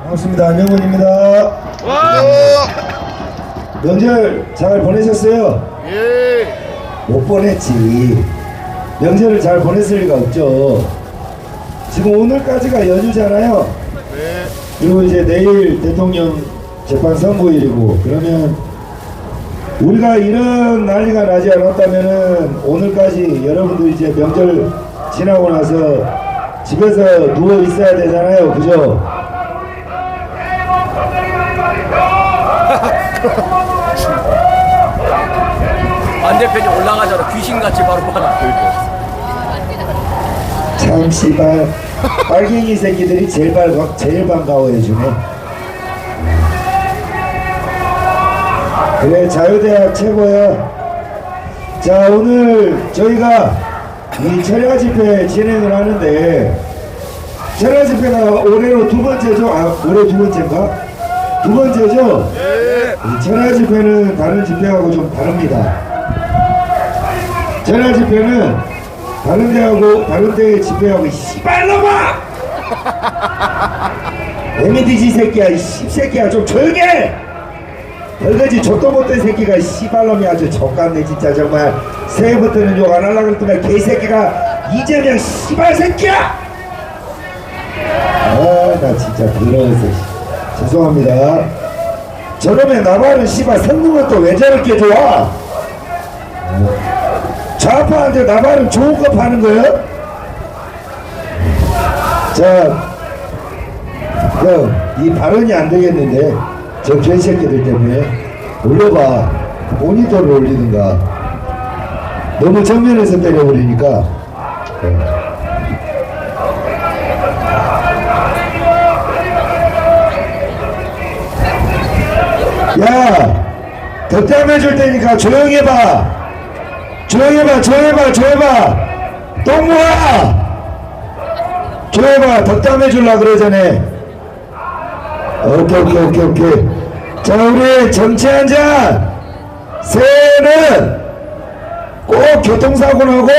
반갑습니다. 안영훈입니다. 명절 잘 보내셨어요? 예. 못 보냈지. 명절을 잘 보냈을 리가 없죠. 지금 오늘까지가 연휴잖아요. 네. 그리고 이제 내일 대통령 재판 선고일이고, 그러면 우리가 이런 난리가 나지 않았다면은 오늘까지 여러분들 이제 명절 지나고 나서 집에서 누워 있어야 되잖아요. 그죠? 반대편이 올라가잖아. 귀신같이 바로 하나 들고. 참 씨발 빨갱이 새끼들이 제일 반가워해주네. 그래, 자유대학 최고야. 자, 오늘 저희가 이 철야 집회 진행을 하는데, 철야 집회가 올해로 두 번째죠? 올해 두 번째인가? 두 번째죠? 이 철야 집회는 다른 집회하고 좀 다릅니다. 철야 집회는 다른 데하고, 다른 데 집회하고, 이 씨발놈아! MDG 새끼야, 이 씹새끼야, 좀 조용히 해! 별거지 족도 못된 새끼가 이 씨발놈이 아주 족같네 진짜. 정말 새해부터는 욕 안 하려고 그랬더니 개새끼가 이재명 씨발 새끼야! 나 진짜 더러워서 죄송합니다. 저놈의 나발은 씨발 성능은 또 왜 저렇게 좋아? 좌파한테 나발은 좋은 거 파는 거예요? 자, 이 발언이 안 되겠는데, 저 개새끼들 때문에 올려봐. 모니터를 올리든가. 너무 정면에서 때려버리니까. 야, 덕담해줄 테니까 조용히 해봐. 조용히 해봐, 조용히 해봐, 조용히 해봐. 똥모아! 조용히 해봐. 덕담해줄라 그러자네. 오케이. 자, 우리 정치 한잔. 새해는 꼭 교통사고 나고,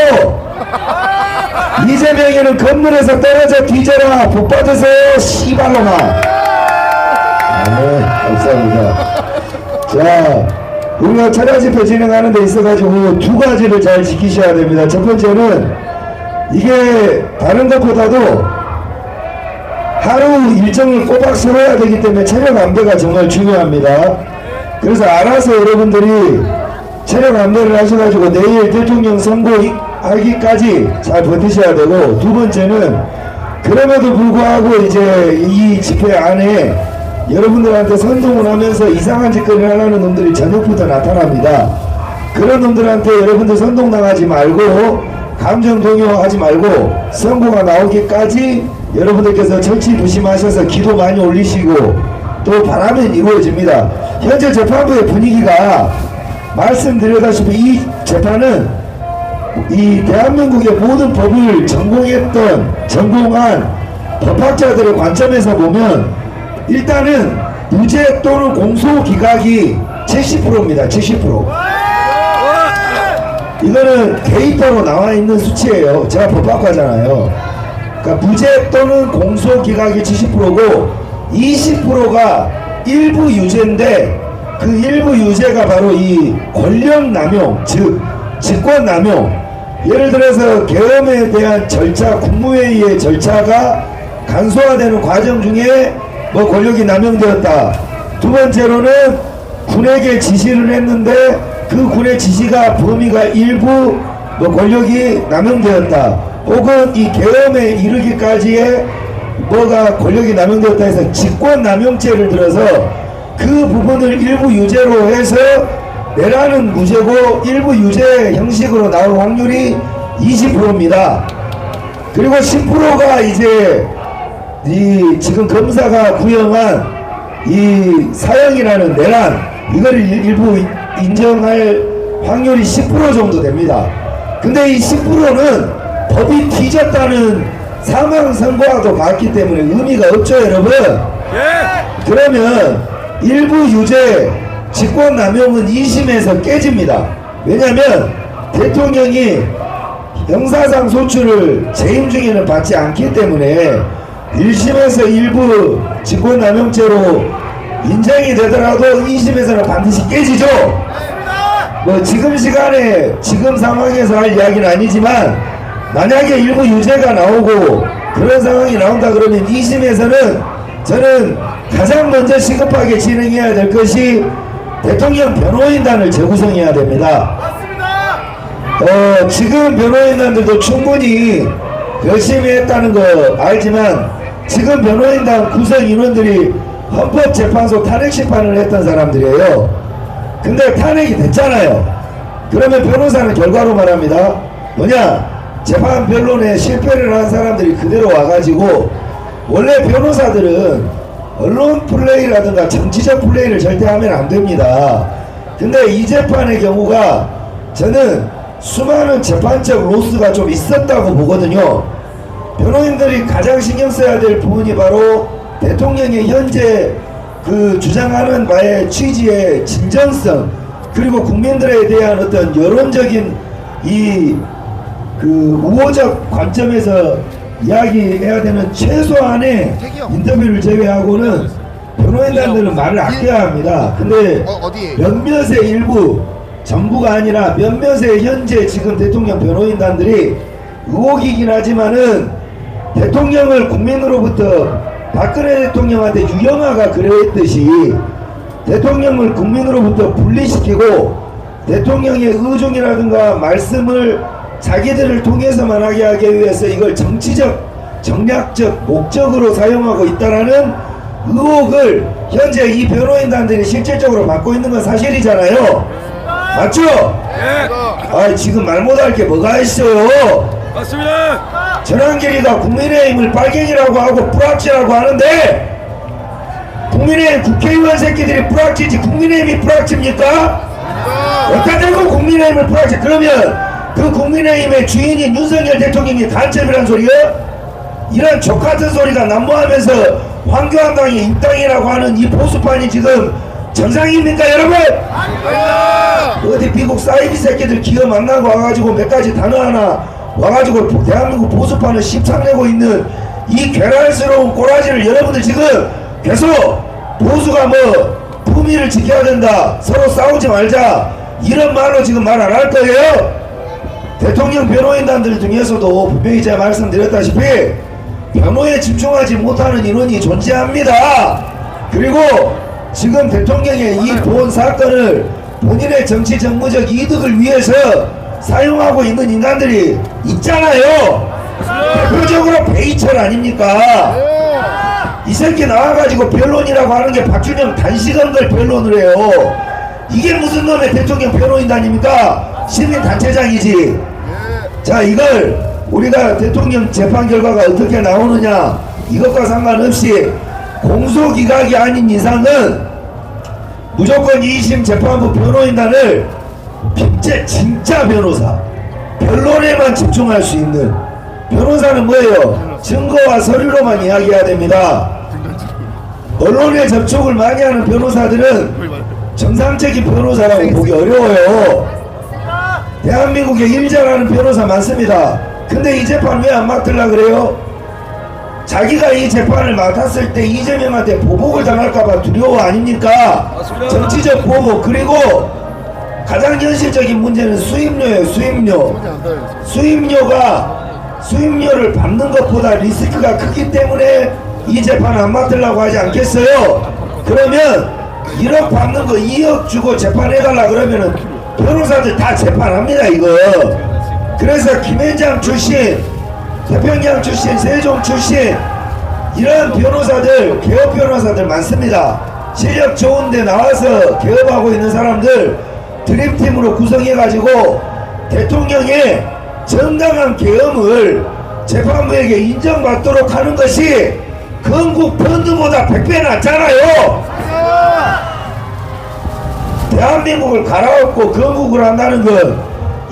이재명이는 건물에서 떨어져 뒤져라. 복 받으세요, 씨발놈아. 네, 감사합니다. 자, 우리가 철야 집회 진행하는 데 있어가지고 두 가지를 잘 지키셔야 됩니다. 첫 번째는, 이게 다른 것보다도 하루 일정을 꼬박 세워야 되기 때문에 체력 안배가 정말 중요합니다. 그래서 알아서 여러분들이 체력 안배를 하셔가지고 내일 대통령 선고하기까지 잘 버티셔야 되고, 두 번째는 그럼에도 불구하고 이제 이 집회 안에 여러분들한테 선동을 하면서 이상한 짓거리를 하려는 놈들이 저녁부터 나타납니다. 그런 놈들한테 여러분들 선동당하지 말고, 감정 동요하지 말고, 선고가 나오기까지 여러분들께서 절치부심하셔서 기도 많이 올리시고, 또 바라면 이루어집니다. 현재 재판부의 분위기가 말씀드렸다시피 이 재판은 이 대한민국의 모든 법을 전공한 법학자들의 관점에서 보면 일단은 무죄 또는 공소 기각이 70%입니다. 70%. 이거는 데이터로 나와 있는 수치예요. 제가 법학과잖아요. 그러니까 무죄 또는 공소 기각이 70%고 20%가 일부 유죄인데, 그 일부 유죄가 바로 이 권력 남용, 즉 직권 남용. 예를 들어서 계엄에 대한 절차, 국무회의의 절차가 간소화되는 과정 중에 뭐 권력이 남용되었다. 두 번째로는 군에게 지시를 했는데 그 군의 지시가 범위가 일부 뭐 권력이 남용되었다. 혹은 이 계엄에 이르기까지의 뭐가 권력이 남용되었다 해서 직권남용죄를 들어서 그 부분을 일부 유죄로 해서 내라는 무죄고 일부 유죄 형식으로 나올 확률이 20%입니다. 그리고 10%가 이제 이 지금 검사가 구형한 이 사형이라는 내란, 이거를 일부 인정할 확률이 10% 정도 됩니다. 근데 이 10%는 법이 뒤졌다는 사망 선고와도 같기 때문에 의미가 없죠, 여러분. 그러면 일부 유죄 직권남용은 2심에서 깨집니다. 왜냐하면 대통령이 형사상 소추를 재임 중에는 받지 않기 때문에 1심에서 일부 직권남용죄로 인정이 되더라도 2심에서는 반드시 깨지죠. 뭐 지금 시간에 지금 상황에서 할 이야기는 아니지만 만약에 일부 유죄가 나오고 그런 상황이 나온다 그러면 2심에서는 저는 가장 먼저 시급하게 진행해야 될 것이 대통령 변호인단을 재구성해야 됩니다. 지금 변호인단들도 충분히 열심히 했다는 거 알지만 지금 변호인단 구성 인원들이 헌법재판소 탄핵 심판을 했던 사람들이에요. 근데 탄핵이 됐잖아요. 그러면 변호사는 결과로 말합니다. 뭐냐? 재판 변론에 실패를 한 사람들이 그대로 와가지고 원래 변호사들은 언론 플레이라든가 정치적 플레이를 절대 하면 안 됩니다. 근데 이 재판의 경우가 저는 수많은 재판적 로스가 좀 있었다고 보거든요. 변호인들이 가장 신경 써야 될 부분이 바로 대통령의 현재 그 주장하는 바의 취지의 진정성 그리고 국민들에 대한 어떤 여론적인 이 그 우호적 관점에서 이야기해야 되는 최소한의 인터뷰를 제외하고는 변호인단들은 말을 아껴야 합니다. 근데 몇몇의 일부 전부가 아니라 몇몇의 현재 지금 대통령 변호인단들이 의혹이긴 하지만은 대통령을 국민으로부터 박근혜 대통령한테 유영아가 그랬듯이 대통령을 국민으로부터 분리시키고 대통령의 의중이라든가 말씀을 자기들을 통해서만 하게 위해서 이걸 정치적 정략적 목적으로 사용하고 있다라는 의혹을 현재 이 변호인단들이 실질적으로 받고 있는 건 사실이잖아요. 맞죠? 아 지금 말 못할 게 뭐가 있어요. 맞습니다. 전환길이가 국민의힘을 빨갱이라고 하고 뿌락지라고 하는데 국민의힘 국회의원 새끼들이 뿌락지지 국민의힘이 뿌락지입니까? 어디다 대고 국민의힘을 뿌락지. 그러면 그 국민의힘의 주인인 윤석열 대통령이 간첩이란 소리요? 이런 족같은 소리가 난무하면서 황교안당이 입당이라고 하는 이 보수판이 지금 정상입니까 여러분? 어디 미국 사이비 새끼들 기어 만나고 와가지고 몇 가지 단어 하나 와가지고 대한민국 보수판을 씹창내고 있는 이 괴랄스러운 꼬라지를 여러분들 지금 계속 보수가 뭐 품위를 지켜야 된다 서로 싸우지 말자 이런 말로 지금 말 안 할 거예요? 대통령 변호인단들 중에서도 분명히 제가 말씀드렸다시피 변호에 집중하지 못하는 인원이 존재합니다. 그리고 지금 대통령의 이 본 사건을 본인의 정치 정무적 이득을 위해서 사용하고 있는 인간들이 있잖아요. 대표적으로 배이철 아닙니까? 이 새끼 나와가지고 변론이라고 하는 게 박준영 단시간 걸 변론을 해요. 이게 무슨 놈의 대통령 변호인단입니까? 시민단체장이지. 자 이걸 우리가 대통령 재판 결과가 어떻게 나오느냐 이것과 상관없이 공소기각이 아닌 이상은 무조건 2심 재판부 변호인단을 진짜 변호사 변론에만 집중할 수 있는 변호사는 뭐예요? 증거와 서류로만 이야기해야 됩니다. 언론에 접촉을 많이 하는 변호사들은 정상적인 변호사라고 보기 어려워요. 대한민국에 일 잘하는 변호사 많습니다. 근데 이 재판 왜 안 맡으려고 그래요? 자기가 이 재판을 맡았을 때 이재명한테 보복을 당할까봐 두려워 아닙니까? 정치적 보복. 그리고 가장 현실적인 문제는 수임료예요. 수임료를 받는 것보다 리스크가 크기 때문에 이 재판 안 맡으려고 하지 않겠어요? 그러면 1억 받는 거 2억 주고 재판해달라 그러면은 변호사들 다 재판합니다 이거. 그래서 김앤장 출신, 태평양 출신, 세종 출신 이런 변호사들, 개업 변호사들 많습니다. 실력 좋은데 나와서 개업하고 있는 사람들 드림팀으로 구성해가지고 대통령의 정당한 계엄을 재판부에게 인정받도록 하는 것이 건국 펀드보다 100배 낫잖아요. 대한민국을 갈아엎고 건국을 한다는 건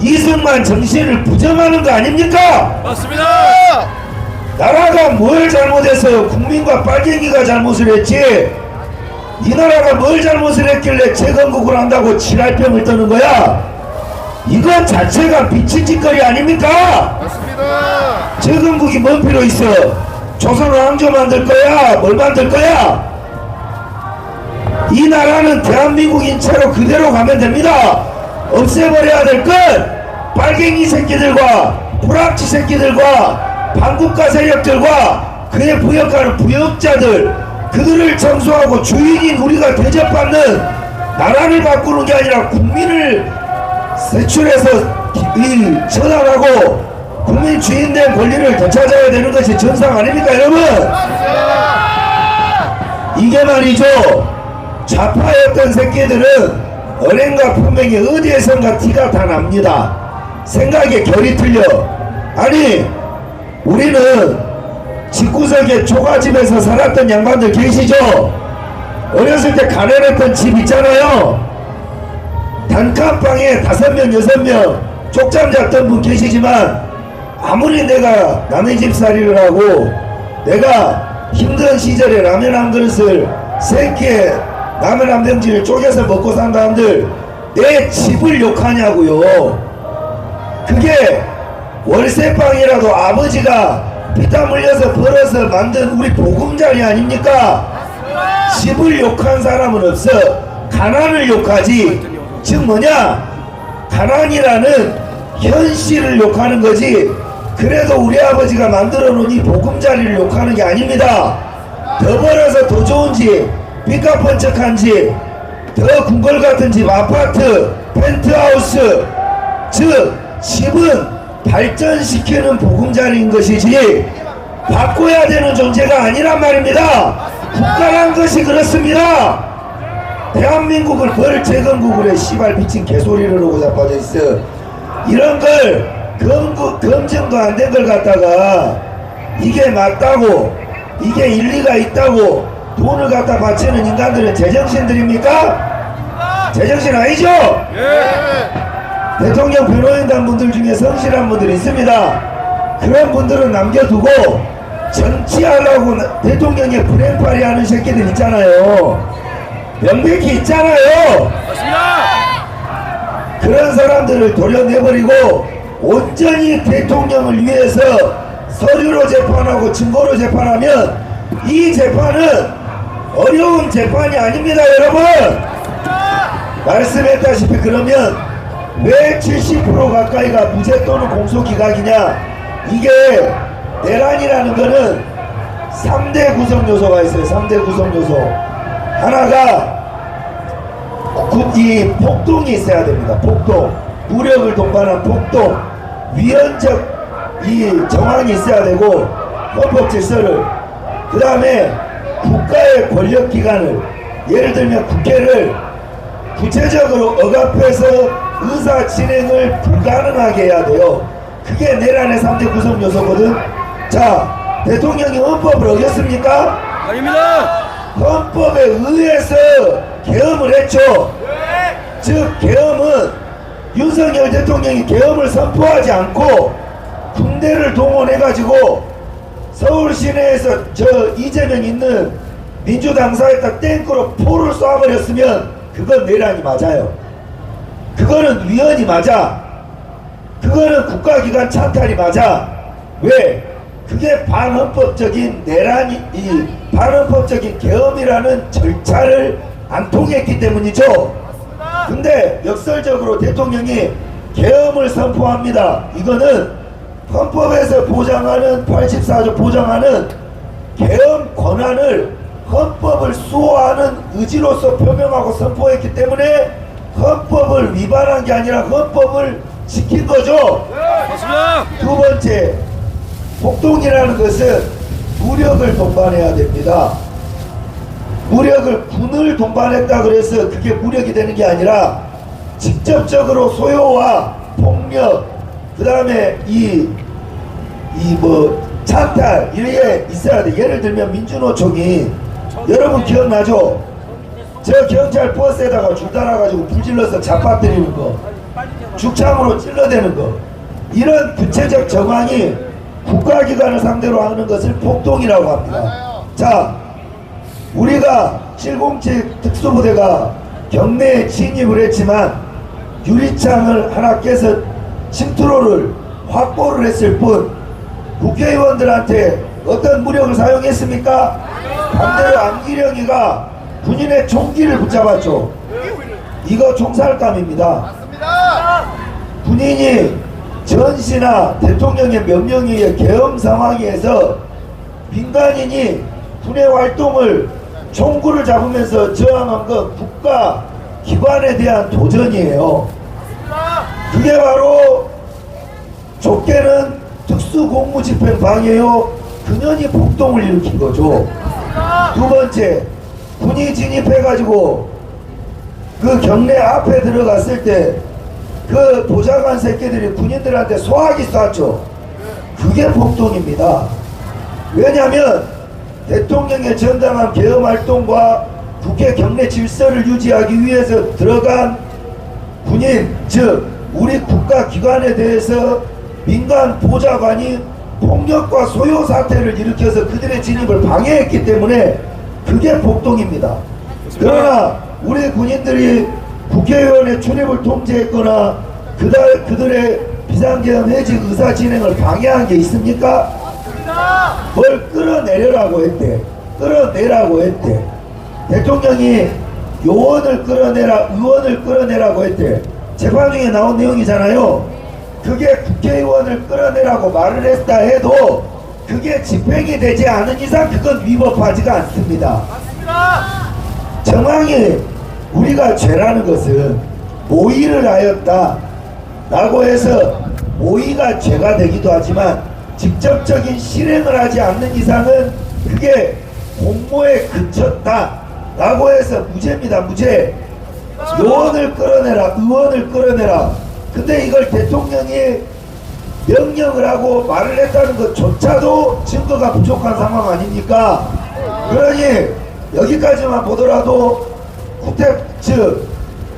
이승만 정신을 부정하는 거 아닙니까? 맞습니다. 나라가 뭘 잘못해서 국민과 빨갱이가 잘못을 했지 이 나라가 뭘 잘못을 했길래 재건국을 한다고 지랄병을 떠는 거야? 이것 자체가 미친 짓거리 아닙니까? 맞습니다. 재건국이 뭔 필요 있어? 조선을 왕조 만들 거야? 뭘 만들 거야? 이 나라는 대한민국인 채로 그대로 가면 됩니다. 없애버려야 될 건 빨갱이 새끼들과 불합치 새끼들과 반국가 세력들과 그에 부역하는 부역자들, 그들을 청소하고 주인인 우리가 대접받는 나라를 바꾸는 게 아니라 국민을 세출해서 처단하고 국민 주인된 권리를 되찾아야 되는 것이 정상 아닙니까, 여러분? 이게 말이죠, 좌파였던 새끼들은 언행과 품행이 어디에선가 티가 다 납니다. 생각의 결이 틀려. 아니, 우리는 집구석에 초가집에서 살았던 양반들 계시죠? 어렸을 때 가난했던 집 있잖아요. 단칸방에 5명 6명 쪽잠 잤던 분 계시지만, 아무리 내가 남의 집살이를 하고 내가 힘든 시절에 라면 한 그릇을 3끼에 라면 한 병지를 쪼개서 먹고 산다 한들 내 집을 욕하냐고요. 그게 월세방이라도 아버지가 피땀 흘려서 벌어서 만든 우리 보금자리 아닙니까? 집을 욕한 사람은 없어. 가난을 욕하지. 즉 뭐냐, 가난이라는 현실을 욕하는 거지. 그래도 우리 아버지가 만들어 놓은 이 보금자리를 욕하는 게 아닙니다. 더 벌어서 더 좋은 집, 빚값 번쩍한 집, 더 궁궐 같은 집, 아파트, 펜트하우스, 즉 집은 발전시키는 보금자리인 것이지 바꿔야 되는 존재가 아니란 말입니다. 국가란 것이 그렇습니다. 대한민국을 벌재건국으로 씨발 미친 개소리를 하고 자빠져 있어. 이런 걸 검증도 안 된 걸 갖다가 이게 맞다고, 이게 일리가 있다고 돈을 갖다 바치는 인간들은 제정신들입니까? 제정신 아니죠? 대통령 변호인단 분들 중에 성실한 분들이 있습니다. 그런 분들은 남겨두고 정치하려고 대통령의 브레인팔이 하는 새끼들 있잖아요. 명백히 있잖아요. 그런 사람들을 도려내버리고 온전히 대통령을 위해서 서류로 재판하고 증거로 재판하면 이 재판은 어려운 재판이 아닙니다, 여러분. 말씀했다시피 그러면 왜 70% 가까이가 무죄 또는 공소기각이냐? 이게 내란이라는 거는 3대 구성 요소가 있어요. 3대 구성 요소. 하나가 이 폭동이 있어야 됩니다. 폭동, 무력을 동반한 폭동, 위헌적 이 정황이 있어야 되고, 헌법 질서를, 그 다음에 국가의 권력기관을, 예를 들면 국회를 구체적으로 억압해서 의사 진행을 불가능하게 해야 돼요. 그게 내란의 3대 구성 요소거든. 자, 대통령이 헌법을 어겼습니까? 아닙니다. 헌법에 의해서 계엄을 했죠. 즉 계엄은 윤석열 대통령이 계엄을 선포하지 않고 군대를 동원해가지고 서울 시내에서 저 이재명 있는 민주당사에다 탱크로 포를 쏴버렸으면 그건 내란이 맞아요. 그거는 위헌이 맞아. 그거는 국가기관 찬탈이 맞아. 왜? 그게 반헌법적인 내란이, 이 반헌법적인 계엄이라는 절차를 안 통했기 때문이죠. 근데 역설적으로 대통령이 계엄을 선포합니다. 이거는 헌법에서 보장하는 84조 보장하는 계엄 권한을 헌법을 수호하는 의지로서 표명하고 선포했기 때문에 헌법을 위반한 게 아니라 헌법을 지킨 거죠. 두 번째, 폭동이라는 것은 무력을 동반해야 됩니다. 무력을, 군을 동반했다 그래서 그게 무력이 되는 게 아니라 직접적으로 소요와 폭력, 그 다음에 찬탈, 이게 있어야 돼. 예를 들면 민주노총이, 여러분 기억나죠? 저 경찰 버스에다가 줄 달아가지고 불질러서 잡아뜨리는 거, 죽창으로 찔러대는 거, 이런 구체적 정황이 국가기관을 상대로 하는 것을 폭동이라고 합니다. 자, 우리가 707 특수부대가 경내에 진입을 했지만 유리창을 하나 깨서 침투로를 확보를 했을 뿐 국회의원들한테 어떤 무력을 사용했습니까? 반대로 안기령이가 군인의 총기를 붙잡았죠. 이거 총살감입니다. 군인이 전시나 대통령의 명령에 의해 계엄 상황에서 민간인이 군의 활동을 총구를 잡으면서 저항한 것 국가 기관에 대한 도전이에요. 그게 바로 좁게는 특수공무집행 방해요. 근현히 폭동을 일으킨 거죠. 두 번째, 군이 진입해가지고 그 경내 앞에 들어갔을 때 그 보좌관 새끼들이 군인들한테 소화기 쐈죠. 그게 폭동입니다. 왜냐하면 대통령의 정당한 계엄 활동과 국회 경내 질서를 유지하기 위해서 들어간 군인, 즉 우리 국가기관에 대해서 민간 보좌관이 폭력과 소요 사태를 일으켜서 그들의 진입을 방해했기 때문에 그게 폭동입니다. 그러나 우리 군인들이 국회의원의 출입을 통제했거나 그들의 비상계엄 해직 의사 진행을 방해한 게 있습니까? 뭘 끌어내려라고 했대. 끌어내라고 했대. 대통령이 요원을 끌어내라, 의원을 끌어내라고 했대. 재판 중에 나온 내용이잖아요. 그게 국회의원을 끌어내라고 말을 했다 해도 그게 집행이 되지 않은 이상 그건 위법하지가 않습니다. 정황이 우리가 죄라는 것은 모의를 하였다 라고 해서 모의가 죄가 되기도 하지만 직접적인 실행을 하지 않는 이상은 그게 공모에 그쳤다 라고 해서 무죄입니다. 무죄. 요원을 끌어내라, 의원을 끌어내라. 근데 이걸 대통령이 명령을 하고 말을 했다는 것조차도 증거가 부족한 상황 아닙니까? 그러니 여기까지만 보더라도 즉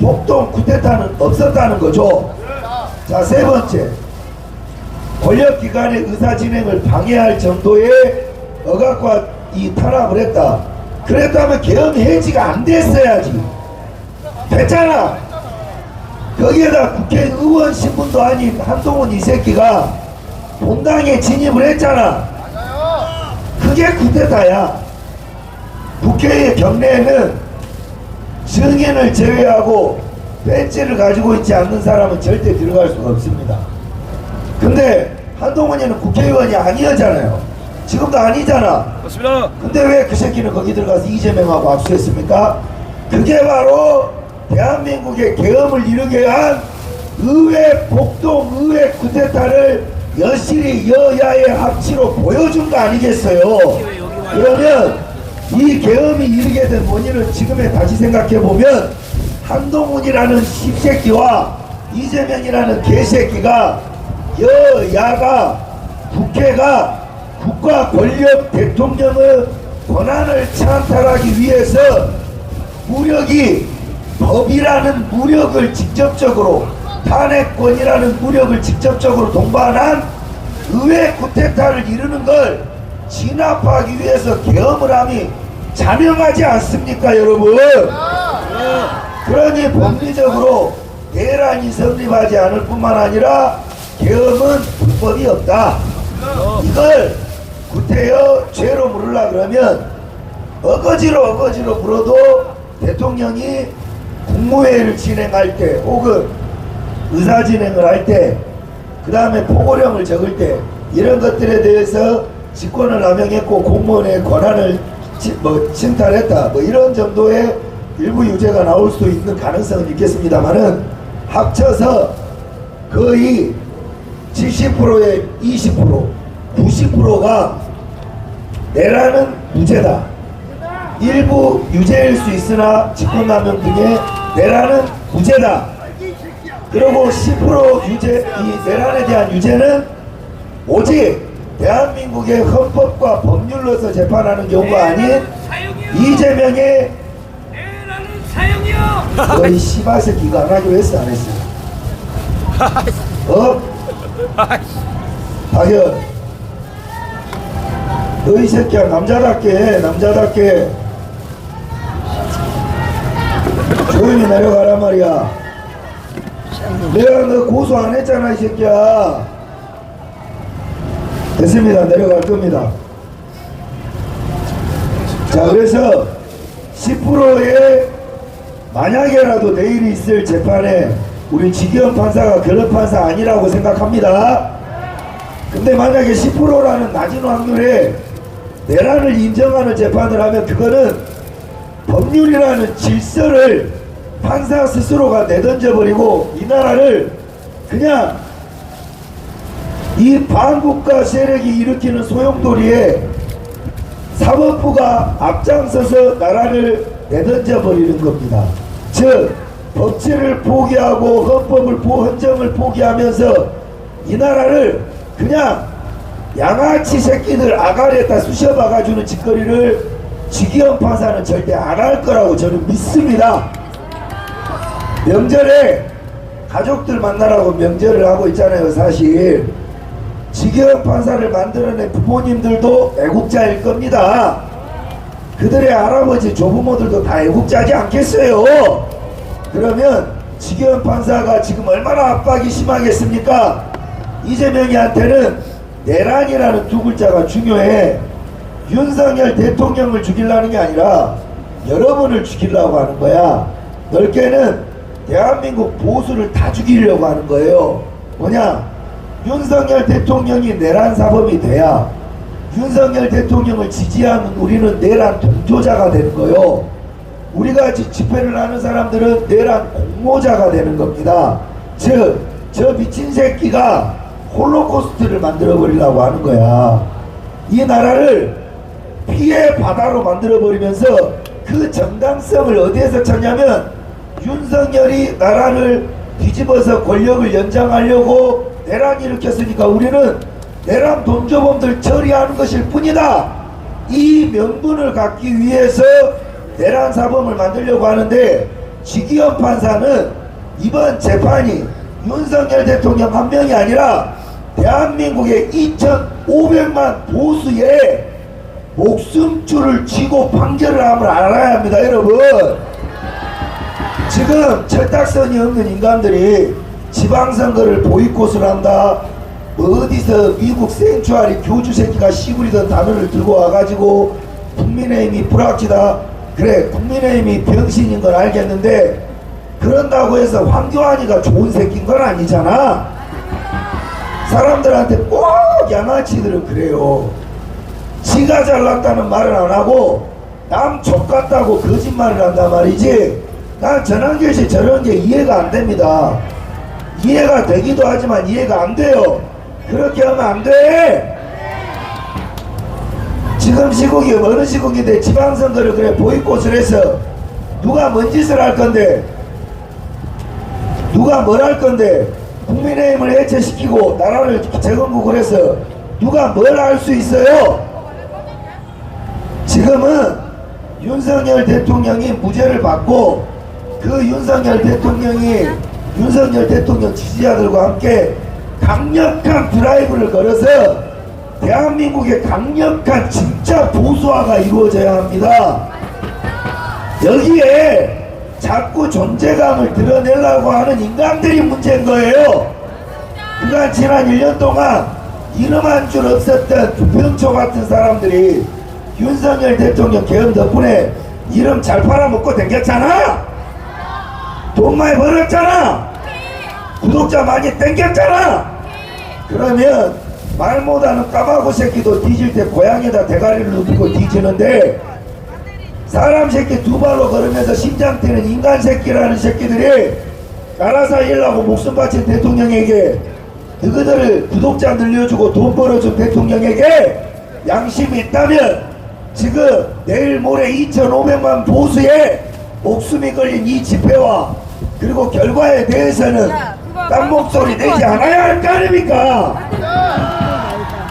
폭동 쿠데타는 없었다는 거죠. 자, 세 번째, 권력기관의 의사진행을 방해할 정도의 억압과 이 탄압을 했다. 그랬다면 계엄 해지가 안 됐어야지. 됐잖아. 거기에다 국회의원 신분도 아닌 한동훈 이 새끼가 본당에 진입을 했잖아. 그게 쿠데타야. 국회의 경내에는 증인을 제외하고 배지를 가지고 있지 않는 사람은 절대 들어갈 수가 없습니다. 근데 한동훈이는 국회의원이 아니었잖아요. 지금도 아니잖아. 맞습니다. 근데 왜 그 새끼는 거기 들어가서 이재명하고 압수했습니까? 그게 바로 대한민국의 계엄을 이루게 한 의회 폭동, 의회 쿠데타를 여실히 여야의 합치로 보여준 거 아니겠어요? 그러면 이 계엄이 이르게 된 원인을 지금에 다시 생각해보면 한동훈이라는 씹새끼와 이재명이라는 개새끼가 여야가 국회가 국가 권력 대통령의 권한을 찬탈하기 위해서 무력이 법이라는 무력을 직접적으로 탄핵권이라는 무력을 직접적으로 동반한 의회 쿠데타를 이루는 걸 진압하기 위해서 계엄을 함이 자명하지 않습니까, 여러분? 그러니 법리적으로 내란이 성립하지 않을 뿐만 아니라 계엄은 불법이 없다. 이걸 구태여 죄로 물으려 그러면 어거지로 물어도 대통령이 국무회의를 진행할 때 혹은 의사진행을 할 때 그 다음에 포고령을 적을 때 이런 것들에 대해서 직권을 남용했고 공무원의 권한을 침탈했다 뭐 이런 정도의 일부 유죄가 나올 수 있는 가능성은 있겠습니다만은 합쳐서 거의 70%에 20% 90%가 내라는 무죄다. 일부 유죄일 수 있으나 직권남용 등의 내라는 무죄다. 그리고 10% 유죄, 이 내란에 대한 유죄는 오직 대한민국의 헌법과 법률로서 재판하는 경우가 아닌 이재명의 내라는 사형이요. 너희 씨발 새끼가 안 하기로 했어 안 했어? 어? 박연 너희 새끼야 남자답게 해 남자답게 조용히 내려가란 말이야. 내가 너 고소 안 했잖아 이 새끼야. 됐습니다. 내려갈 겁니다. 자, 그래서 10%의 만약에라도 내일 있을 재판에 우리 지기현 판사가 결론 판사 아니라고 생각합니다. 근데 만약에 10%라는 낮은 확률에 내란을 인정하는 재판을 하면 그거는 법률이라는 질서를 판사 스스로가 내던져버리고 이 나라를 그냥 이 반국가 세력이 일으키는 소용돌이에 사법부가 앞장서서 나라를 내던져버리는 겁니다. 즉 법치를 포기하고 헌정을 포기하면서 이 나라를 그냥 양아치 새끼들 아가리에다 쑤셔박아주는 짓거리를 지기현 판사는 절대 안 할 거라고 저는 믿습니다. 명절에 가족들 만나라고 명절을 하고 있잖아요. 사실 지기현 판사를 만들어낸 부모님들도 애국자일 겁니다. 그들의 할아버지 조부모들도 다 애국자지 않겠어요? 그러면 지기현 판사가 지금 얼마나 압박이 심하겠습니까? 이재명이한테는 내란이라는 두 글자가 중요해. 윤석열 대통령을 죽이려는 게 아니라 여러분을 죽이려고 하는 거야. 넓게는 대한민국 보수를 다 죽이려고 하는 거예요. 뭐냐? 윤석열 대통령이 내란 사범이 돼야 윤석열 대통령을 지지하는 우리는 내란 동조자가 되는 거예요. 우리가 집회를 하는 사람들은 내란 공모자가 되는 겁니다. 즉, 저 미친 새끼가 홀로코스트를 만들어 버리려고 하는 거야. 이 나라를 피해 바다로 만들어 버리면서 그 정당성을 어디에서 찾냐면 윤석열이 나라를 뒤집어서 권력을 연장하려고 내란 일으켰으니까 우리는 내란 동조범들 처리하는 것일 뿐이다. 이 명분을 갖기 위해서 내란 사범을 만들려고 하는데 지기현 판사는 이번 재판이 윤석열 대통령 한 명이 아니라 대한민국의 2,500만 보수의 목숨줄을 쥐고 판결을 함을 알아야 합니다. 여러분, 지금 철딱선이 없는 인간들이 지방선거를 보이콧을 한다, 뭐 어디서 미국 생추아리 교주 새끼가 씨부리던 단어를 들고 와가지고 국민의힘이 불확지다, 그래 국민의힘이 병신인 건 알겠는데 그런다고 해서 황교안이가 좋은 새끼인 건 아니잖아. 사람들한테 꼭 양아치들은 그래요. 지가 잘났다는 말을 안 하고 남 족같다고 거짓말을 한단 말이지. 난 전환길씨 저런 게 이해가 안 됩니다. 이해가 되기도 하지만 이해가 안 돼요. 그렇게 하면 안 돼. 지금 시국이 어느 시국인데 지방선거를 그래 보이콧을 해서 누가 뭔 짓을 할 건데, 누가 뭘 할 건데, 국민의힘을 해체시키고 나라를 재건국을 해서 누가 뭘 할 수 있어요? 지금은 윤석열 대통령이 무죄를 받고 그 윤석열 대통령 지지자들과 함께 강력한 드라이브를 걸어서 대한민국의 강력한 진짜 보수화가 이루어져야 합니다. 여기에 자꾸 존재감을 드러내려고 하는 인간들이 문제인 거예요. 그간 지난 1년 동안 이름 한 줄 없었던 부평초 같은 사람들이 윤석열 대통령 계엄 덕분에 이름 잘 팔아먹고 댕겼잖아. 돈 많이 벌었잖아. 구독자 많이 땡겼잖아. 그러면 말 못하는 까마고 새끼도 뒤질 때 고양이에다 대가리를 눕히고 뒤지는데 사람 새끼 두 발로 걸으면서 심장 뛰는 인간 새끼라는 새끼들이 나라 살리려고 목숨 바친 대통령에게 너희들을 구독자 늘려주고 돈 벌어준 대통령에게 양심이 있다면 지금 내일 모레 2,500만 보수의 목숨이 걸린 이 집회와 그리고 결과에 대해서는 딴 목소리 내지 않아야 할 거 아닙니까?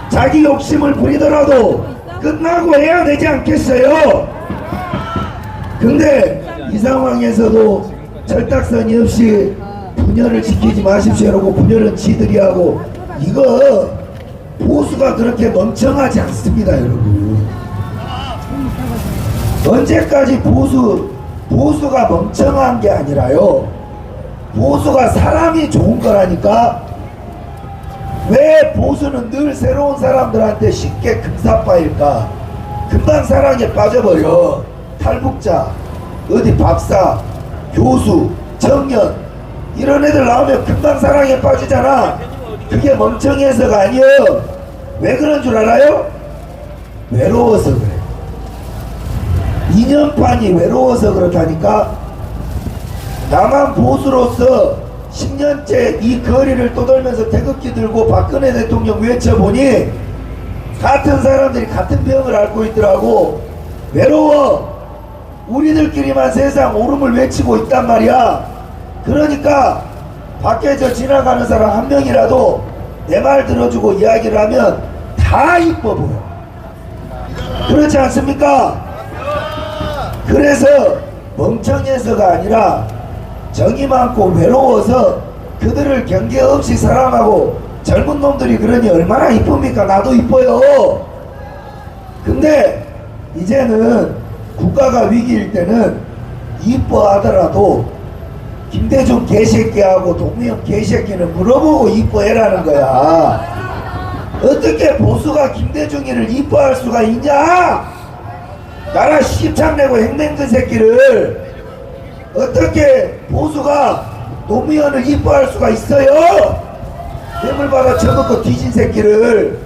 자기 욕심을 부리더라도 끝나고 해야 되지 않겠어요? 근데 이 상황에서도 철딱선이 없이 분열을 지키지 마십시오라고 분열은 지들이 하고, 이거 보수가 그렇게 멍청하지 않습니다. 여러분, 언제까지 보수가 멍청한 게 아니라요, 보수가 사람이 좋은 거라니까. 왜 보수는 늘 새로운 사람들한테 쉽게 금사빠일까? 금방 사랑에 빠져버려. 탈북자, 어디 박사, 교수, 청년 이런 애들 나오면 금방 사랑에 빠지잖아. 그게 멍청해서가 아니여. 왜 그런 줄 알아요? 외로워서 그래. 인연판이 외로워서 그렇다니까. 나만 보수로서 10년째 이 거리를 떠돌면서 태극기 들고 박근혜 대통령 외쳐보니 같은 사람들이 같은 병을 앓고 있더라고. 외로워. 우리들끼리만 세상 오름을 외치고 있단 말이야. 그러니까 밖에 저 지나가는 사람 한 명이라도 내 말 들어주고 이야기를 하면 다 이뻐 보여. 그렇지 않습니까? 그래서 멍청해서가 아니라 정이 많고 외로워서 그들을 경계 없이 사랑하고, 젊은 놈들이 그러니 얼마나 이쁩니까? 나도 이뻐요. 근데 이제는 국가가 위기일 때는 이뻐하더라도 김대중 개새끼하고 노무현 개새끼는 물어보고 이뻐해라는 거야. 어떻게 보수가 김대중이를 이뻐할 수가 있냐? 나라 시창내고 행맹그 새끼를 어떻게 보수가 노무현을 이뻐할 수가 있어요? 뇌물 받아 처먹고 뒤진 새끼를.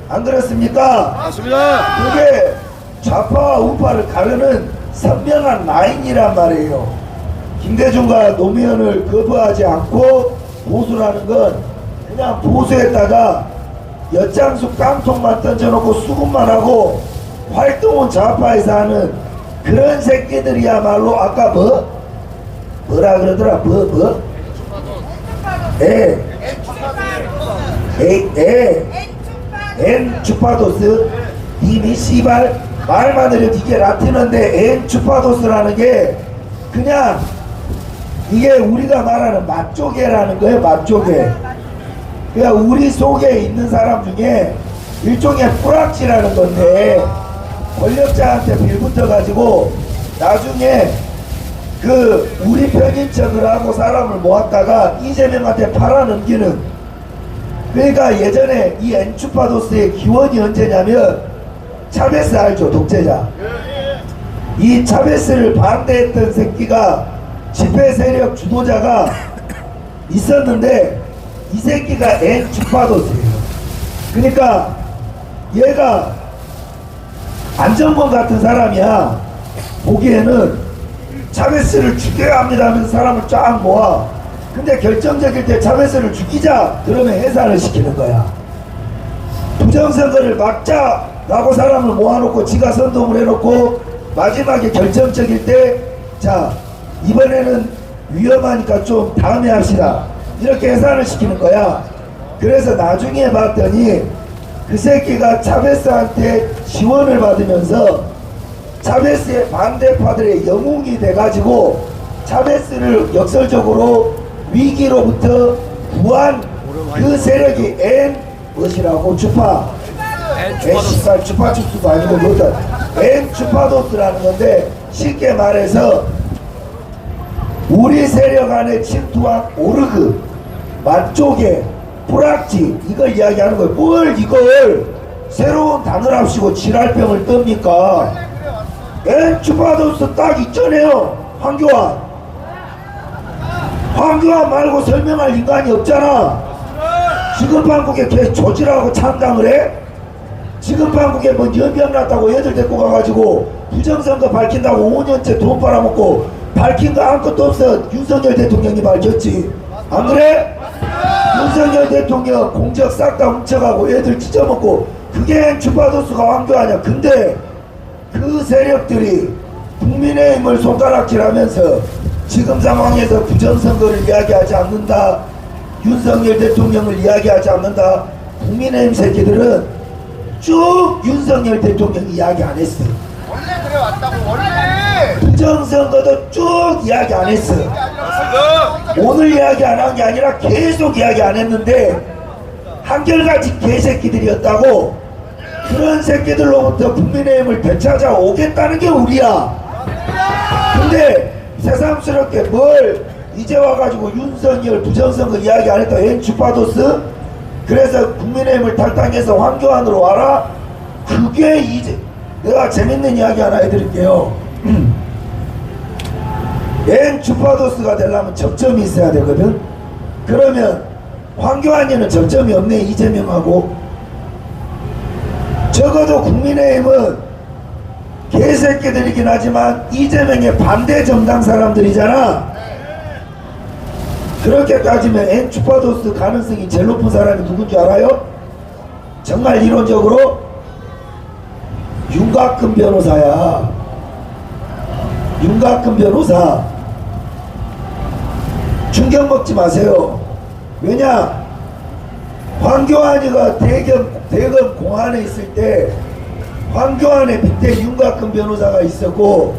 안 그렇습니까? 맞습니다. 그게 좌파와 우파를 가르는 선명한 라인이란 말이에요. 김대중과 노무현을 거부하지 않고 보수라는 건 그냥 보수에다가 엿장수 깡통만 던져놓고 수급만 하고 활동은 좌파에서 하는 그런 새끼들이야말로. 아까 뭐라 그러더라? 엔추파도스. 이미 씨발 말만 들으면 이게 라틴어인데 엔추파도스라는 게 그냥 이게 우리가 말하는 맛조개라는 거예요. 맛조개. 그러니까 우리 속에 있는 사람 중에 일종의 뿌락지라는 건데, 권력자한테 빌붙어가지고 나중에 그 우리 편인 척을 하고 사람을 모았다가 이재명한테 팔아넘기는. 그러니까 예전에 이 엔추파도스의 기원이 언제냐면, 차베스 알죠? 독재자. 이 차베스를 반대했던 새끼가 집회 세력 주도자가 있었는데 이 새끼가 엔추파도스예요. 그러니까 얘가 안정권 같은 사람이야. 보기에는 차베스를 죽여야 합니다 하면서 사람을 쫙 모아. 근데 결정적일 때 차베스를 죽이자 그러면 해산을 시키는 거야. 부정선거를 막자라고 사람을 모아놓고 지가 선동을 해놓고 마지막에 결정적일 때 자 이번에는 위험하니까 좀 다음에 합시다 이렇게 해산을 시키는 거야. 그래서 나중에 봤더니 그 새끼가 차베스한테 지원을 받으면서 차베스의 반대파들의 영웅이 돼가지고 차베스를 역설적으로 위기로부터 구한 그 세력이 무엇이라고? 주파. 씨발 주파춥스도 아니고 뭐든 엔추파도스라는 건데, 쉽게 말해서 우리 세력 안에 침투한 오르그, 맛조개, 뿌락지 이걸 이야기하는 거예요. 뭘 이걸 새로운 단어랍시고 지랄병을 뜹니까? 엔추파도스 딱 있잖아요. 황교안 말고 설명할 인간이 없잖아. 지금 한국에 개 조지라고 창당을 해? 지금 한국에 뭐 연병 났다고 애들 데리고 가가지고 부정선거 밝힌다고 5년째 돈 빨아먹고 밝힌 거 아무것도 없어. 윤석열 대통령이 밝혔지. 안 그래? 윤석열 대통령 공적 싹 다 훔쳐가고 애들 찢어먹고 그게 주파도수가 황교안이야. 근데 그 세력들이 국민의힘을 손가락질하면서 지금 상황에서 부정선거를 이야기하지 않는다, 윤석열 대통령을 이야기하지 않는다. 국민의힘 새끼들은 쭉 윤석열 대통령 이야기 안 했어. 원래 그래 왔다고. 원래 부정선거도 쭉 이야기 안 했어. 오늘 이야기 안 한 게 아니라 계속 이야기 안 했는데 한결같이 개새끼들이었다고. 그런 새끼들로부터 국민의힘을 되찾아 오겠다는 게 우리야. 근데 새삼스럽게 뭘 이제 와가지고 윤석열 부정선거 이야기 안 했다. 엔추파도스? 그래서 국민의힘을 탈당해서 황교안으로 와라? 그게 이제 내가 재밌는 이야기 하나 해드릴게요. 맨 주파도스가 되려면 접점이 있어야 되거든. 그러면 황교안이는 접점이 없네. 이재명하고. 적어도 국민의힘은 개새끼들이긴 하지만 이재명의 반대 정당 사람들이잖아. 그렇게 따지면 N 주파도스 가능성이 제일 높은 사람이 누군 줄 알아요? 정말 이론적으로 윤곽근 변호사야. 윤곽근 변호사. 충격 먹지 마세요. 왜냐? 황교안이가 대검 공안에 있을 때 황교안의 밑에 윤곽근 변호사가 있었고,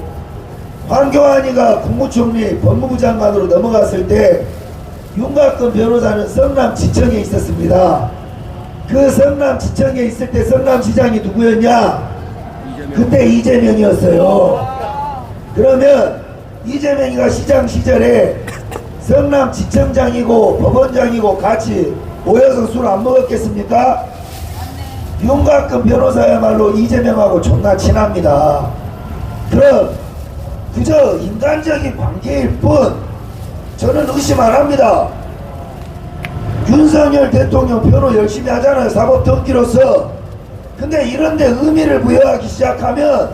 황교안이가 국무총리 법무부 장관으로 넘어갔을 때 윤곽근 변호사는 성남지청에 있었습니다. 그 성남지청에 있을 때 성남시장이 누구였냐? 그때 이재명이었어요. 그러면 이재명이가 시장 시절에 성남지청장이고 법원장이고 같이 모여서 술 안 먹었겠습니까? 윤곽근 변호사야말로 이재명하고 존나 친합니다. 그럼 그저 인간적인 관계일 뿐 저는 의심 안 합니다. 윤석열 대통령 변호 열심히 하잖아요. 사법 등기로서. 근데 이런데 의미를 부여하기 시작하면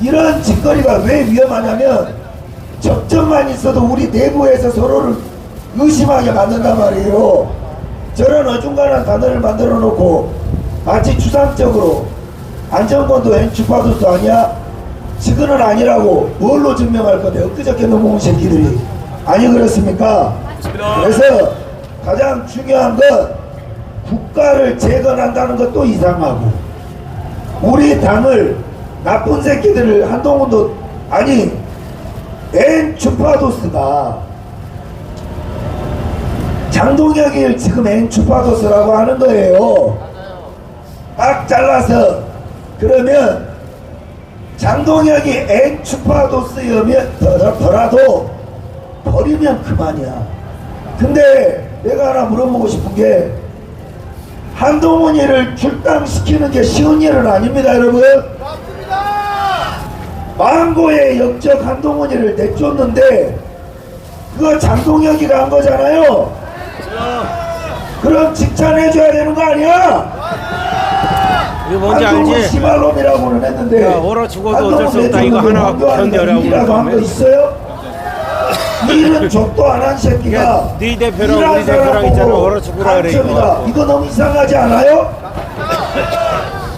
이런 짓거리가 왜 위험하냐면 접점만 있어도 우리 내부에서 서로를 의심하게 만든단 말이에요. 저런 어중간한 단어를 만들어 놓고 마치 추상적으로 안정권도 엔추파도스 아니야? 지금은 아니라고 뭘로 증명할 건데 엊그저께 넘어온 새끼들이 아니 그렇습니까? 그래서 가장 중요한 건 국가를 재건한다는 것도 이상하고 우리 당을 나쁜 새끼들을 한동훈도 아니 엔추파도스가 장동혁을 지금 엔추파도스라고 하는 거예요. 딱 잘라서. 그러면 장동혁이 엔추파도스여면 더라도 버리면 그만이야. 근데 내가 하나 물어보고 싶은 게 한동훈이를 출당시키는 게 쉬운 일은 아닙니다, 여러분. 맞습니다. 망고의 역적 한동훈이를 내쫓는데 그거 장동혁이가 한 거잖아요. 그럼 칭찬해줘야 되는 거 아니야? 이거 뭔지 한동훈 알지? 씨발놈이라고는 했는데 야, 얼어 죽어도 어쩔 수 없다. 이거 하나 갖고 견뎌라고 일이라도 한 거 그러면. 있어요? 일은 족도 안 한 새끼가 야, 네 대표랑 일한 우리 대표랑 사람 있잖아. 보고 얼어 죽으라 그래, 이거. 당첨이다. 이거 너무 이상하지 않아요?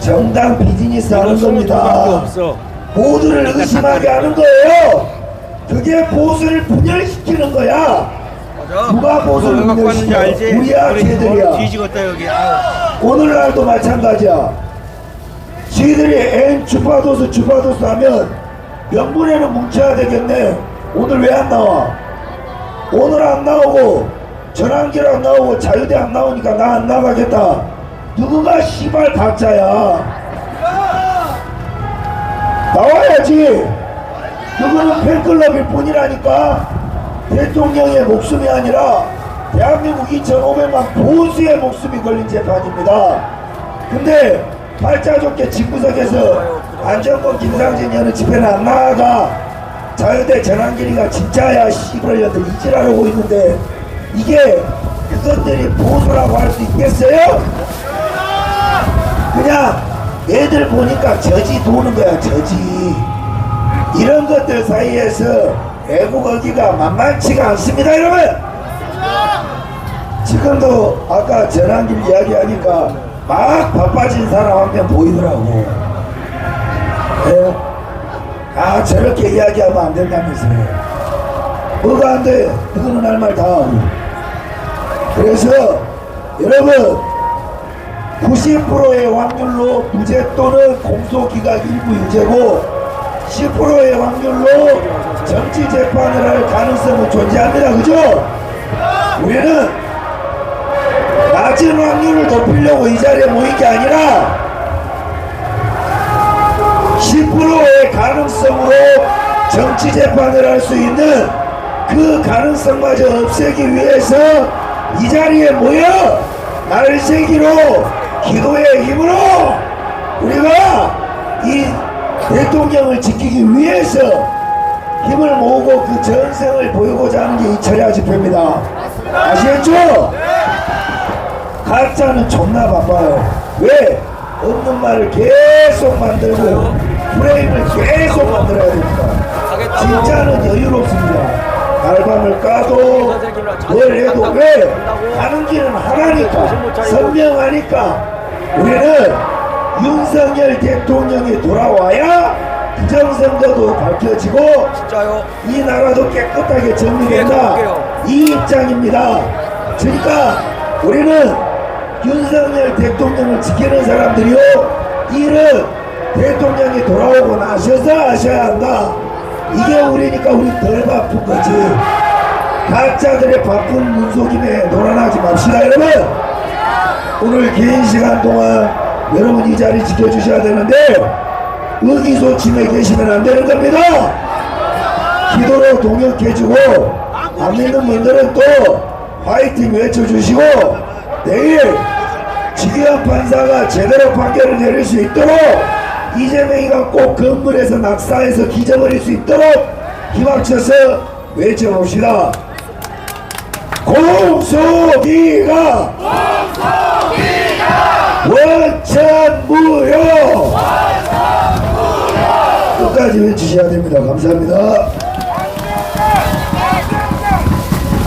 정당 비즈니스 하는 이거 22 밖에 겁니다. 없어. 모두를 의심하게 하는 거예요. 그게 보수를 분열시키는 거야. 누가 보수를 왜 갖고 왔는지 분열시켜? 알지? 우리야, 우리 쟤들이야. 뒤지겠다 여기. 아유. 오늘날도 마찬가지야. 지들이 주파도스 하면 명분에는 뭉쳐야 되겠네. 오늘 왜 안 나와? 오늘 안 나오고 전환길 안 나오고 자유대 안 나오니까 나 안 나가겠다. 누구가 씨발 가짜야? 나와야지. 그거는 팬클럽일 뿐이라니까. 대통령의 목숨이 아니라 대한민국 2,500만 보수의 목숨이 걸린 재판입니다. 근데 팔자 좋게 집구석에서 안정권 김상진 여는 집회는 안 나가. 자유대 전환길이가 진짜야 씨발년들 이질하려고 있는데 이게 그것들이 보수라고 할 수 있겠어요? 그냥 애들 보니까 저지 도는 거야. 저지. 이런 것들 사이에서 애국어기가 만만치가 않습니다, 여러분. 지금도 아까 전환길 이야기하니까 막 바빠진 사람 한 명 보이더라고. 예? 아, 저렇게 이야기하면 안 된다면서요. 뭐가 안 돼? 그거는 할 말 다 하고. 그래서 여러분 90%의 확률로 무죄 또는 공소기각 일부 유죄고 10%의 확률로 정치 재판을 할 가능성은 존재합니다. 그죠? 우리는 낮은 확률을 높이려고 이 자리에 모인 게 아니라 10%의 가능성으로 정치 재판을 할 수 있는 그 가능성마저 없애기 위해서 이 자리에 모여 날새기로 기도의 힘으로 우리가 이 대통령을 지키기 위해서 힘을 모으고 그 전성을 보이고자 하는 게 이 철야 집회입니다. 아시겠죠? 가짜는 존나 바빠요. 왜? 없는 말을 계속 만들고 프레임을 계속 만들어야 됩니다. 진짜는 여유롭습니다. 알밤을 까도 뭘 해도 왜? 가는 길은 하나니까 선명하니까 우리는 윤석열 대통령이 돌아와야 부정선거도 밝혀지고 진짜요? 이 나라도 깨끗하게 정리된다. 이 입장입니다. 그러니까 우리는 윤석열 대통령을 지키는 사람들이요, 일은 대통령이 돌아오고 나셔서 하셔야 한다. 이게 우리니까 우리 덜 바쁜 거지. 가짜들의 바쁜 문속임에 놀아나지 맙시다. 여러분, 오늘 긴 시간 동안 여러분 이 자리 지켜주셔야 되는데 의기소침해 계시면 안 되는 겁니다. 기도로 동역해주고 안 믿는 분들은 또 화이팅 외쳐주시고 내일 지기현 판사가 제대로 판결을 내릴 수 있도록 이재명이가 꼭 건물에서 낙사해서 기져버릴 수 있도록 힘합쳐서 외쳐봅시다. 공소기가 원천무효 끝까지 외치셔야 됩니다. 감사합니다.